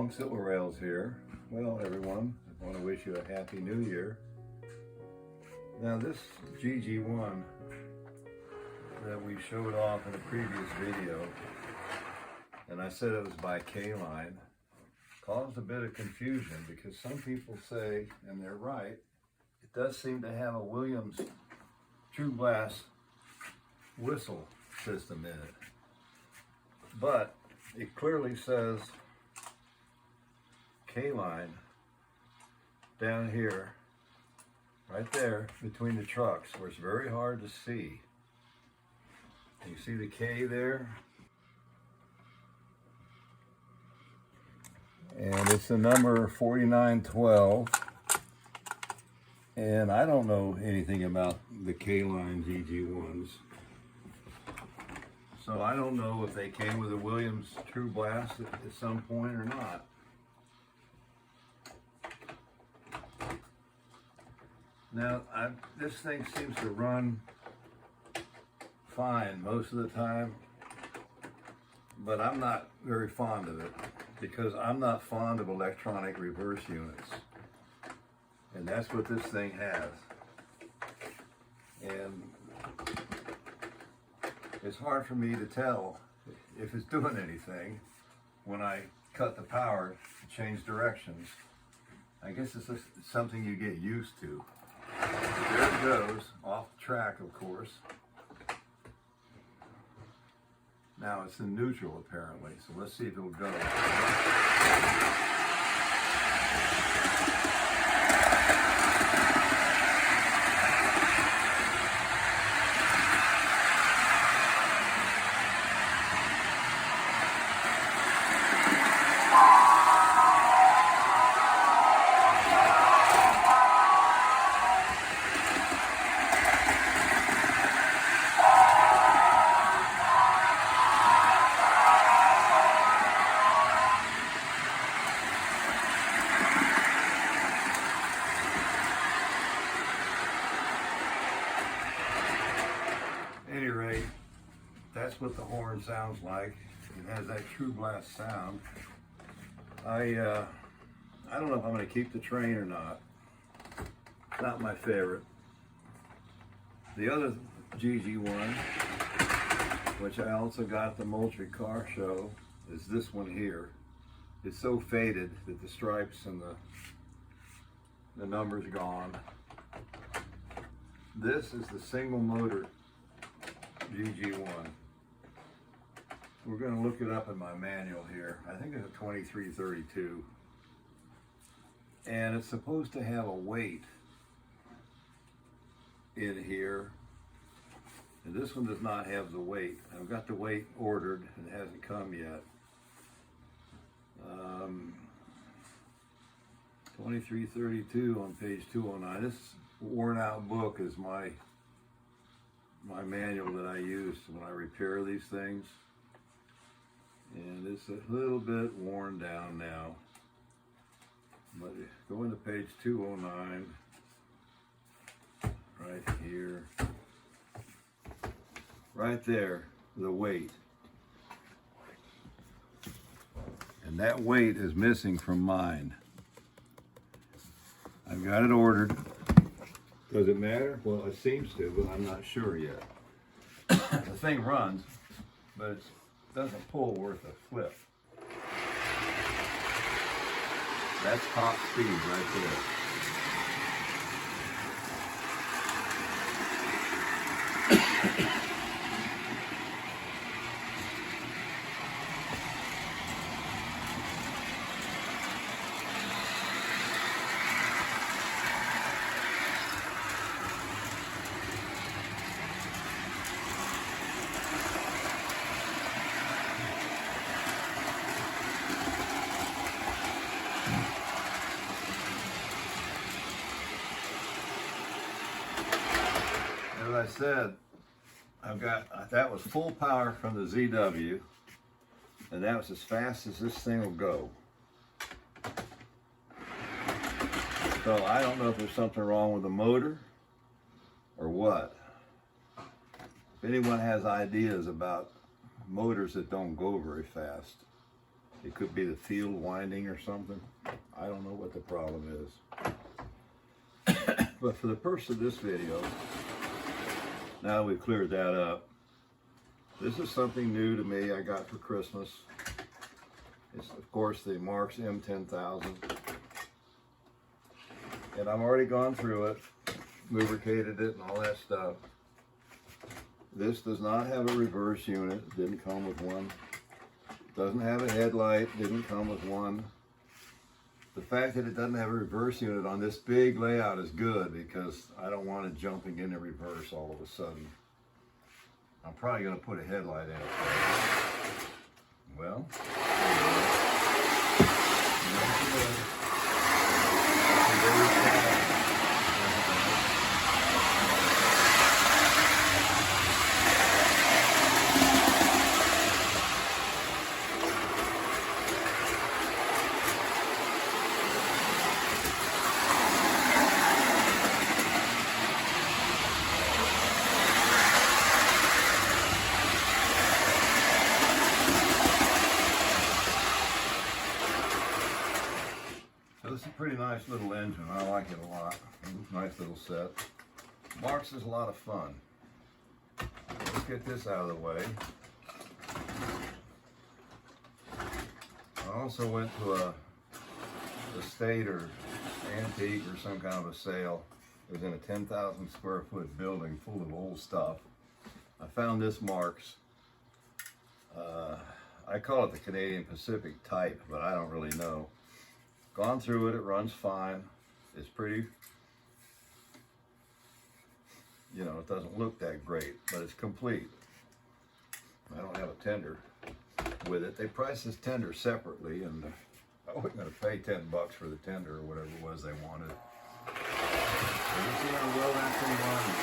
Rails here. Well, everyone, I want to wish you a happy new year. Now, this GG1 that we showed off in a previous video, and I said it was by K-Line, caused a bit of confusion because some people say, and they're right, it does seem to have a Williams true glass whistle system in it. But it clearly says K-Line down here, right there between the trucks, where it's very hard to see. You see the K there? And it's the number 4912. And I don't know anything about the K-Line GG1s. So I don't know if they came with a Williams True Glass at some point or not. Now, this thing seems to run fine most of the time, but I'm not very fond of it because I'm not fond of electronic reverse units. And that's what this thing has. And it's hard for me to tell if it's doing anything when I cut the power to change directions. I guess it's just something you get used to. There it goes, off the track, of course. Now it's in neutral apparently, so let's see if it'll go. At any rate, that's what the horn sounds like. It has that true glass sound. I don't know if I'm going to keep the train or not. It's not my favorite. The other GG1, which I also got at the Moultrie Car Show, is this one here. It's so faded that the stripes and the number's gone. This is the single motor GG1. We're going to look it up in my manual here. I think it's a 2332. And it's supposed to have a weight in here. And this one does not have the weight. I've got the weight ordered and it hasn't come yet. 2332 on page 209. This worn out book is my manual that I use when I repair these things. And it's a little bit worn down now. But go into page 209, right here, right there, the weight. And that weight is missing from mine. I've got it ordered. Does it matter? Well, it seems to, but I'm not sure yet. The thing runs, but it doesn't pull worth a flip. That's top speed right there. As I said, that was full power from the ZW, and that was as fast as this thing will go. So I don't know if there's something wrong with the motor or what. If anyone has ideas about motors that don't go very fast, It could be the field winding or something. I don't know what the problem is. But for the purpose of this video, now we've cleared that up, this is something new to me I got for Christmas. It's, of course, the Marx M-10,000. And I've already gone through it, lubricated it and all that stuff. This does not have a reverse unit, it didn't come with one. Doesn't have a headlight, didn't come with one. The fact that it doesn't have a reverse unit on this big layout is good because I don't want it jumping into reverse all of a sudden. I'm probably going to put a headlight in it. Well, this is a pretty nice little engine. I like it a lot. Nice little set. Marx is a lot of fun. Let's get this out of the way. I also went to a estate or antique or some kind of a sale. It was in a 10,000 square foot building full of old stuff. I found this Marx. I call it the Canadian Pacific type, but I don't really know. Gone through it, it runs fine. It's pretty, you know, it doesn't look that great, but it's complete. I don't have a tender with it. They price this tender separately, and I wasn't going to pay 10 bucks for the tender or whatever it was they wanted. So you see how well that thing runs.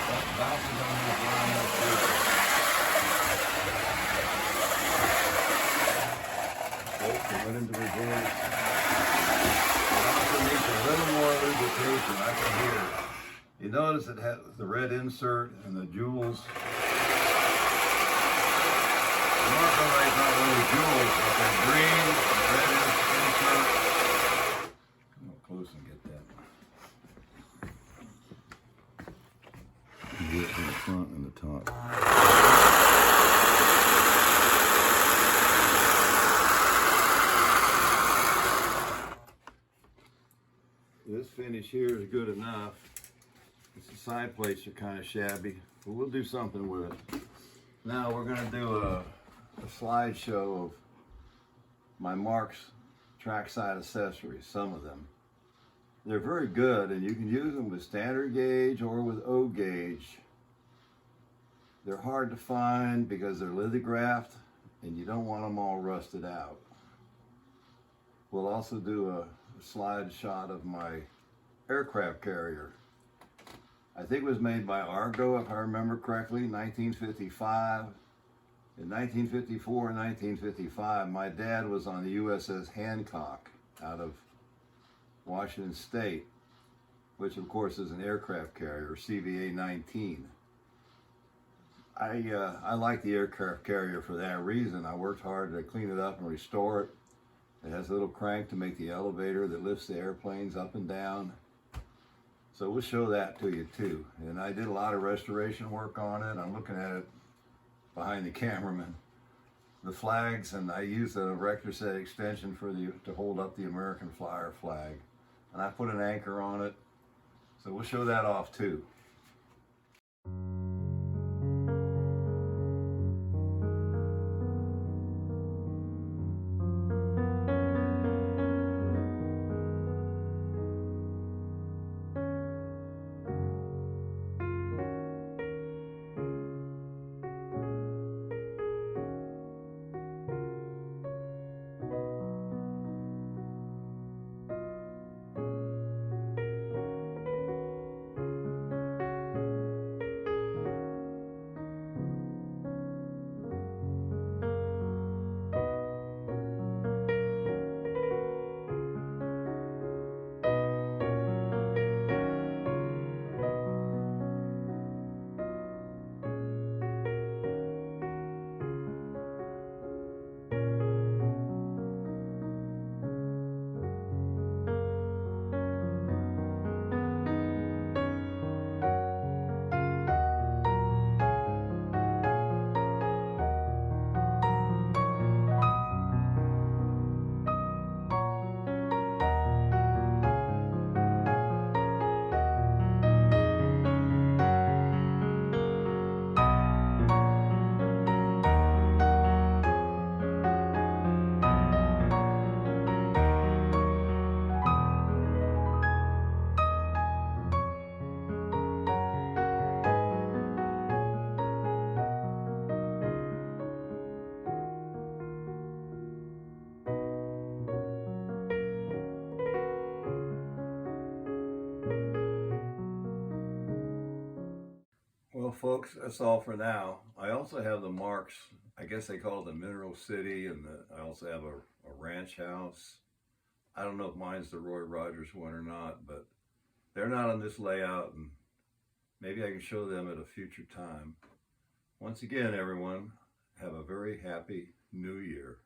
That bounces on this line up here. It went into reverse. It also needs a little more lubrication. I can hear it. You notice it has the red insert and the jewels. The Marco not only jewels, but they're green, red insert. Come up close and get that. Get in the front and the top. This finish here is good enough. The side plates are kind of shabby, but we'll do something with it. Now we're going to do a slideshow of my Marx trackside accessories, some of them. They're very good, and you can use them with standard gauge or with O gauge. They're hard to find because they're lithographed, and you don't want them all rusted out. We'll also do a slide shot of my aircraft carrier. I think it was made by Argo, if I remember correctly, 1955. In 1954 and 1955, my dad was on the USS Hancock out of Washington State, which of course is an aircraft carrier, CVA-19. I like the aircraft carrier for that reason. I worked hard to clean it up and restore it. It has a little crank to make the elevator that lifts the airplanes up and down. So we'll show that to you too. And I did a lot of restoration work on it. I'm looking at it behind the cameraman. The flags, and I used a rector set extension to hold up the American Flyer flag. And I put an anchor on it. So we'll show that off too. folks, that's all for now. I also have the Marx, I guess they call it the Mineral City, and I also have a ranch house. I don't know if mine's the Roy Rogers one or not, but they're not on this layout, and maybe I can show them at a future time. Once again, everyone, have a very happy new year.